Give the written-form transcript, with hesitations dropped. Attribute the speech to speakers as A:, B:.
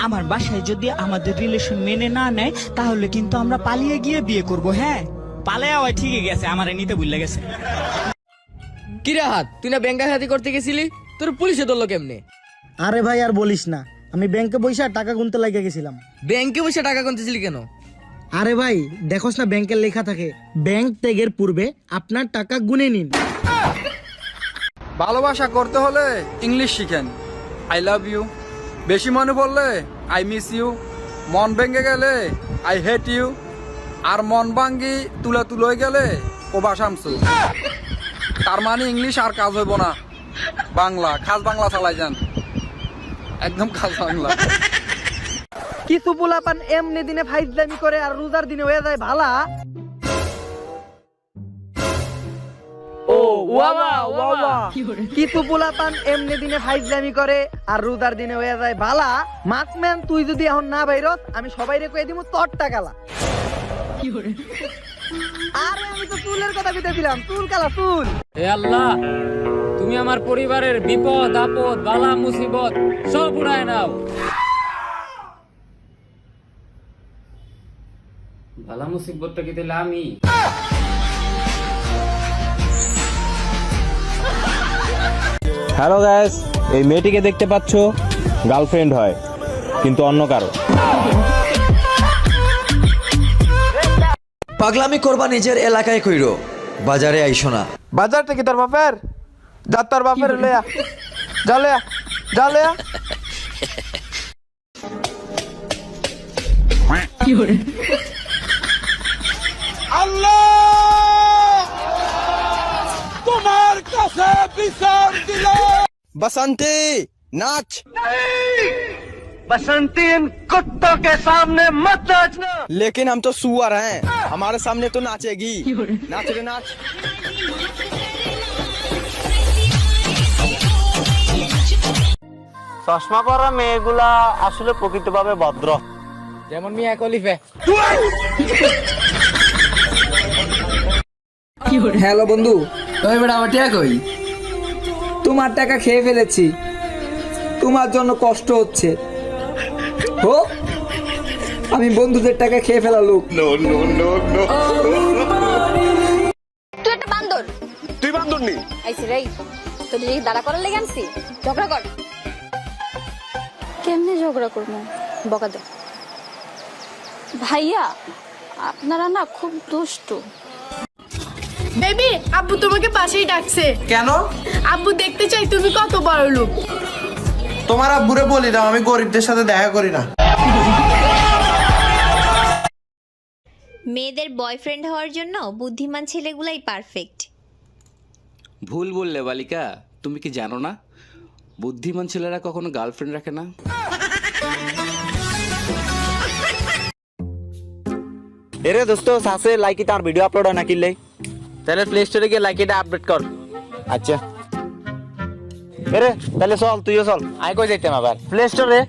A: আমার বাসায় যদি আমাদের রিলেশন মেনে না নেয় তাহলে কিন্তু আমরা পালিয়ে গিয়ে বিয়ে করব। হ্যাঁ, পালিয়ে হয় ঠিকই গেছে, আমারে নিতে ভুলে গেছে।
B: কি রে হাত, তুই না ব্যাংক ডাকাতি করতে গেছিলি, তোর পুলিশে ধরলো কেমনে?
C: আরে ভাই আর বলিস না, আমি ব্যাংকে বসে টাকা গুনতে লাগিয়ে গেছিলাম।
B: ব্যাংকে বসে টাকা গুনতেছিলি কেন?
C: আরে ভাই দেখোস না ব্যাংকের লেখা থাকে, ব্যাংক ত্যাগের পূর্বে আপনার টাকা গুনে নিন।
D: ভালোবাসা করতে হলে ইংলিশ শিখেন। আই লাভ ইউ বেশি মনে পড়লে আই মিস ইউ, মন ভেঙে গেলে আই হেট ইউ, আর মন ভাঙ্গি তুলে তুলে গেলে কোবা শামসু। তার মানে ইংলিশ আর কাজ হইব না, বাংলা খাস বাংলা চালাই যান, একদম খাস বাংলা।
C: কিছু পোলাপান এমনি দিনে ফাইজলামি করে আর রোজার দিনে হয়ে যায় ভালা। কিছু পোলাপান এমনি দিনে ফাইজলামি করে আর রোজার দিনে হয়ে যায় ভালা। মাসম্যান তুই যদি এখন না বাইরস, আমি সবাইরে কয়ে দিব তোর টাকালা। আরে আমি তো চুলের কথা কইতেছিলাম, চুল কালা চুল।
E: হে আল্লাহ, তুমি আমার পরিবারের বিপদ আপদ বালা মুসিবত সব উড়ায় নাও। বালা মুসিবতটা কি তাহলে আমি?
F: হ্যালো গাইস, এই মেয়েটিকে দেখতে পাচ্ছ, গার্লফ্রেন্ড হয় কিন্তু অন্য কারো।
G: পাগলামি করবা নিজের এলাকায় কইরো, বাজারে আইসো না।
D: বাজার থেকে তোর বাপের যা, তোর বাপের লেয়া যা, লেয়া যা, লেয়া।
G: बसंती नाच।
C: बसंती इन कुत्तों के सामने मत नाचना।
G: लेकिन हम तो सुअर हैं, हमारे सामने तो नाचेगी। नाच रे नाच।
C: চশমা পরা মেয়েগুলা আসলে প্রকৃতভাবে ভদ্র,
B: যেমন মিয়া খলিফা।
H: হ্যালো বন্ধু,
B: ওই বেটা আমার টাকা কই?
H: তোমার টাকা খেয়ে ফেলেছি, তোমার জন্য কষ্ট হচ্ছে। হো, আমি বন্ধুদের টাকা খেয়ে ফেলা লোক।
I: তুই একটা বান্দর।
F: তুই বান্দর নি?
I: আইছি রে, তোর দিকে দাঁড়া করার লেগে আনছি। ঝগড়া কর। কেমনে ঝগড়া করবো? বকা দে। ভাইয়া, আপনারা না খুব দুষ্টু।
J: বেবি, আব্বু তোমাকে পাশেই ডাকছে।
C: কেন?
J: আব্বু দেখতে চাই তুমি কত বড় লোক।
C: তোমার আব্বুরে বলি দাও আমি গরিবদের সাথে দেখা করি না।
I: মেয়েদের বয়ফ্রেন্ড হওয়ার জন্য বুদ্ধিমান ছেলেগুলাই পারফেক্ট।
K: ভুল বললে বালিকা, তুমি কি জানো না বুদ্ধিমান ছেলেরা কখনো গার্লফ্রেন্ড রাখে না?
F: এরে দোস্ত, সাসে লাইকি তার ভিডিও আপলোড হয় না কিনলে,
C: তাহলে প্লে স্টোরে গিয়ে লাইকিটা আপডেট কর।
F: আচ্ছা এরে তাহলে চল, তুইও চল।
C: আই কই যাইতাম আবার প্লে স্টোরে।